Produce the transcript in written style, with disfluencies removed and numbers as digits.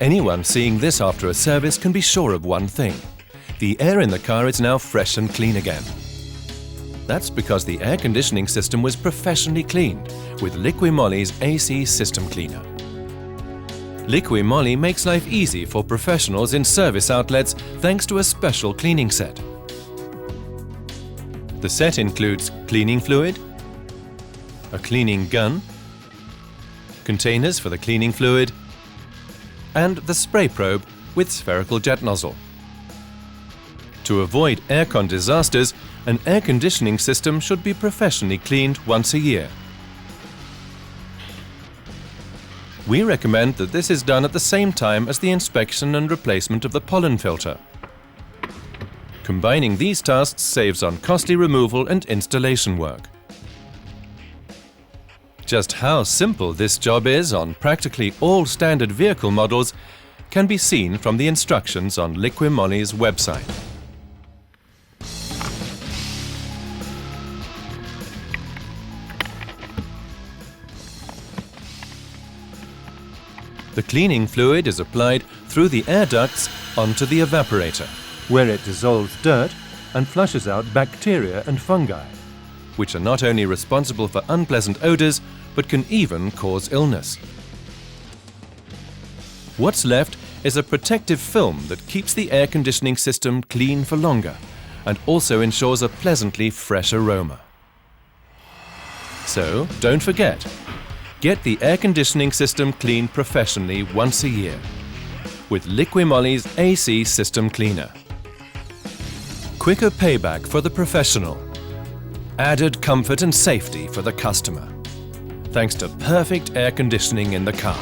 Anyone seeing this after a service can be sure of one thing. The air in the car is now fresh and clean again. That's because the air conditioning system was professionally cleaned with LIQUI MOLY's AC System Cleaner. LIQUI MOLY makes life easy for professionals in service outlets thanks to a special cleaning set. The set includes cleaning fluid, a cleaning gun, containers for the cleaning fluid, and the spray probe with spherical jet nozzle. To avoid aircon disasters, an air conditioning system should be professionally cleaned once a year. We recommend that this is done at the same time as the inspection and replacement of the pollen filter. Combining these tasks saves on costly removal and installation work. Just how simple this job is on practically all standard vehicle models can be seen from the instructions on LIQUI MOLY's website. The cleaning fluid is applied through the air ducts onto the evaporator, where it dissolves dirt and flushes out bacteria and fungi, which are not only responsible for unpleasant odors, but can even cause illness. What's left is a protective film that keeps the air conditioning system clean for longer and also ensures a pleasantly fresh aroma. So, don't forget, get the air conditioning system cleaned professionally once a year with LIQUI MOLY's AC System Cleaner. Quicker payback for the professional. Added comfort and safety for the customer. Thanks to perfect air conditioning in the car.